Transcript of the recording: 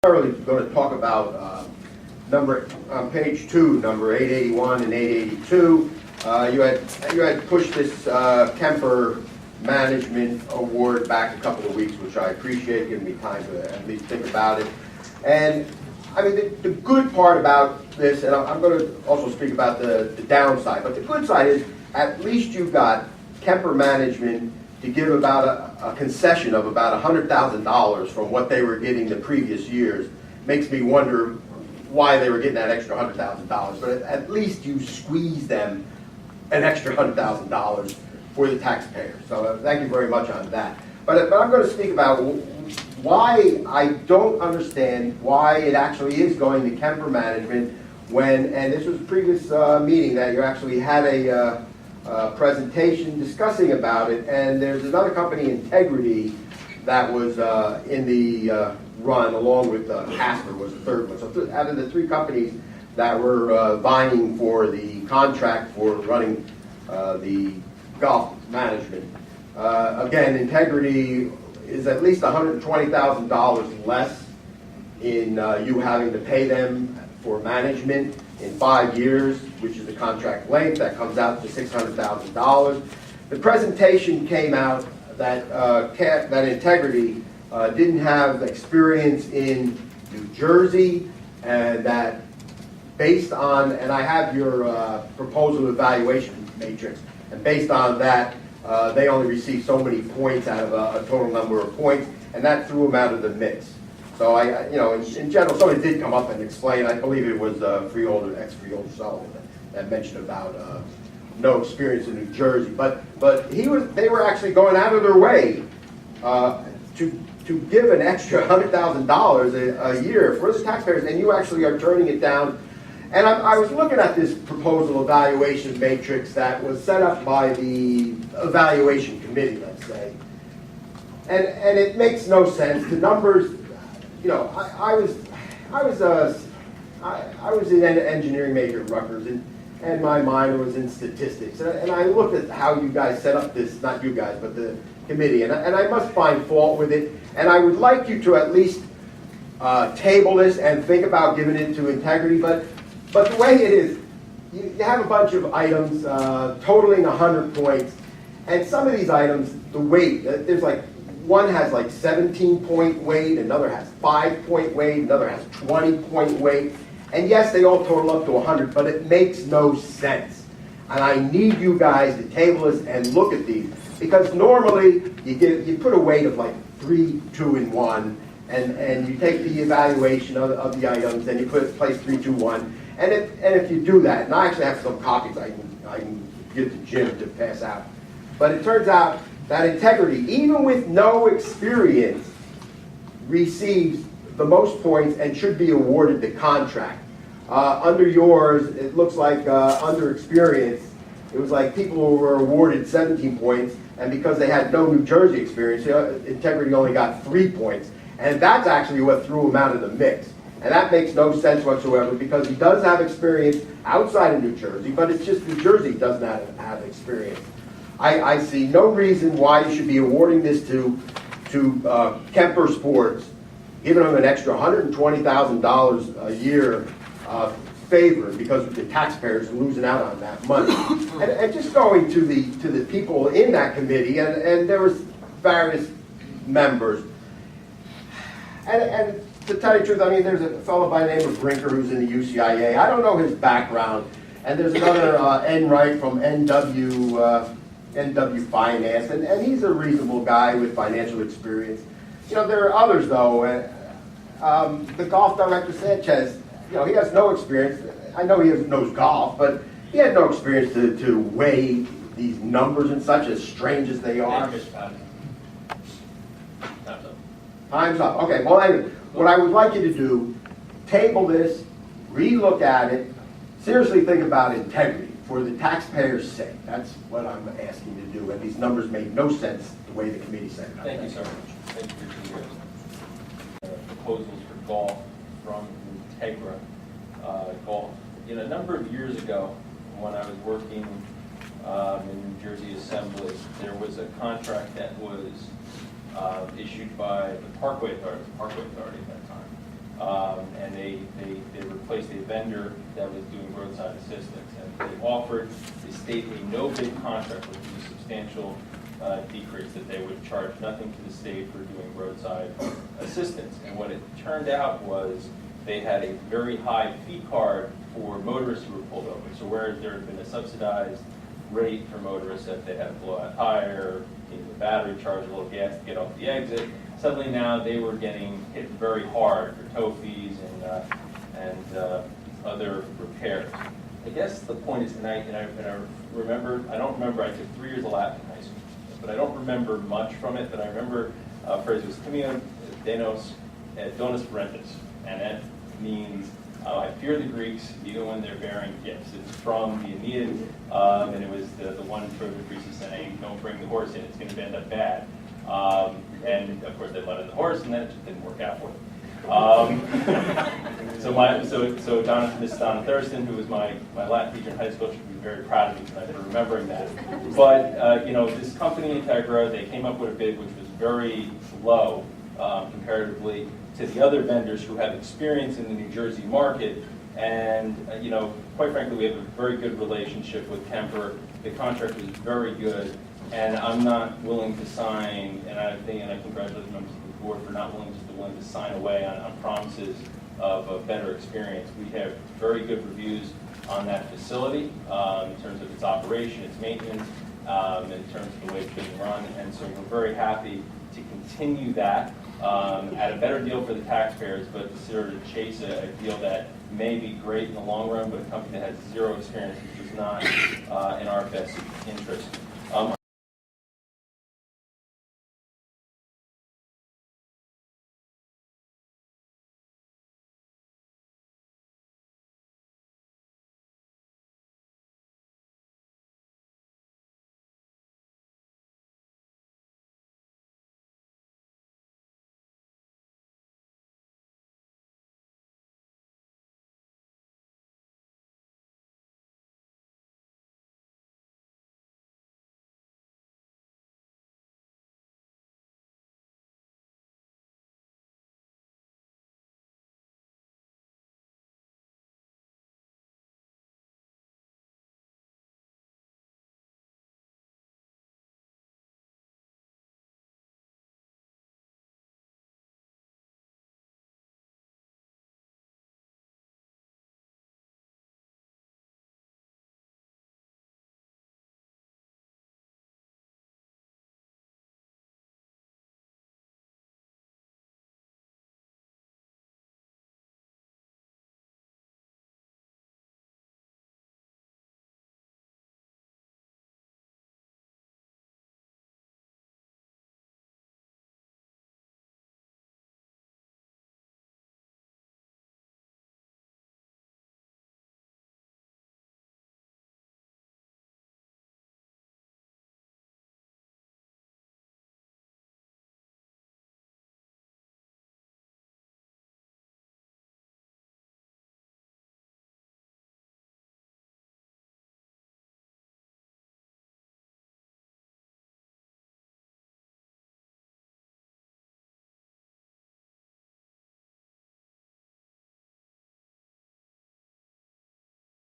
Primarily going to talk about on page 2, number 881 and 882. You had pushed this Kemper Management Award back a couple of weeks, which I appreciate, giving me time to at least think about it. And I mean, the good part about this, and I'm going to also speak about the downside, but the good side is at least you got Kemper Management to give about a concession of about $100,000 from what they were getting the previous years. Makes me wonder why they were getting that extra $100,000, but at least you squeeze them an extra $100,000 for the taxpayers. So thank you very much on that. But I'm going to speak about why I don't understand why it actually is going to Kemper Management when, and this was a previous meeting that you actually had a presentation discussing about it, and there's another company, Integrity, that was in the run, along with Casper was the third one. So out of the three companies that were vying for the contract for running the golf management, again, Integrity is at least $120,000 less in you having to pay them for management in 5 years, which is the contract length. That comes out to $600,000. The presentation came out that that Integrity didn't have experience in New Jersey, and that based on, and I have your proposal evaluation matrix, and based on that, they only received so many points out of a total number of points, and that threw them out of the mix. So in general, somebody did come up and explain. I believe it was Freeholder, ex-Freeholder Sullivan that mentioned about no experience in New Jersey. But they were actually going out of their way to give an extra $100,000 a year for the taxpayers, and you actually are turning it down. And I was looking at this proposal evaluation matrix that was set up by the evaluation committee, let's say, and it makes no sense. The numbers. I was in engineering major at Rutgers, and my minor was in statistics. And I looked at how you guys set up this, not you guys, but the committee, and I must find fault with it. And I would like you to at least table this and think about giving it to Integrity. But the way it is, you have a bunch of items totaling 100 points, and some of these items, the weight, there's like, one has like 17-point weight, another has 5-point weight, another has 20-point weight. And yes, they all total up to 100, but it makes no sense. And I need you guys to table this and look at these. Because normally, you put a weight of like 3, 2, and 1, and you take the evaluation of the items, and you place 3, 2, 1. And if you do that, and I actually have some copies I can give to Jim to pass out. But it turns out that Integrity, even with no experience, receives the most points and should be awarded the contract. Under yours, it looks like under experience, it was like people who were awarded 17 points, and because they had no New Jersey experience, Integrity only got 3 points. And that's actually what threw him out of the mix. And that makes no sense whatsoever, because he does have experience outside of New Jersey, but it's just New Jersey doesn't have experience. I see no reason why you should be awarding this to Kemper Sports, giving them an extra $120,000 a year favor because the taxpayers are losing out on that money. And just going to the people in that committee, and there was various members. And to tell you the truth, I mean, there's a fellow by the name of Brinker who's in the UCIA. I don't know his background. And there's another Enright from NW Finance, and he's a reasonable guy with financial experience. There are others though. The golf director Sanchez, he has no experience. I know he knows golf, but he had no experience to weigh these numbers and such, as strange as they are. Time's up. Okay. Well, anyway, what I would like you to do, table this, re-look at it, seriously think about Integrity. For the taxpayers' sake, that's what I'm asking you to do. And these numbers made no sense the way the committee set it up. Thank you so much. Thank you for your proposals for golf from Integra Golf. A number of years ago, when I was working in New Jersey Assembly, there was a contract that was issued by the Parkway Authority at that time. and they replaced a vendor that was doing roadside assistance. And they offered the state a no-bid contract, which was a substantial decrease, that they would charge nothing to the state for doing roadside assistance. And what it turned out was they had a very high fee card for motorists who were pulled over. So whereas there had been a subsidized rate for motorists that they had to blow out a tire, need the battery, charge a little gas to get off the exit, suddenly now they were getting hit very hard for tow fees and other repairs. I guess the point is tonight, and I don't remember, I took 3 years of Latin in high school, but I don't remember much from it, but I remember a phrase was Timeo Denos et Donis Parentis, and that means I fear the Greeks even when they're bearing gifts. It's from the Aeneid, and it was the one Trojan priest saying, don't bring the horse in, it's going to end up bad. And of course they let in the horse, and then it just didn't work out for them. So Miss Donna Thurston, who was my Latin teacher in high school, should be very proud of me tonight for remembering that. But this company Integra, they came up with a bid which was very low comparatively to the other vendors who have experience in the New Jersey market. And quite frankly, we have a very good relationship with Kemper. The contract was very good, and I'm not willing to sign. And I congratulate the members of the board for not willing to sign away on promises of a better experience. We have very good reviews on that facility in terms of its operation, its maintenance, in terms of the way it's being run, and so we're very happy to continue that at a better deal for the taxpayers, but to sort of chase a deal that may be great in the long run, but a company that has zero experience, which is not in our best interest.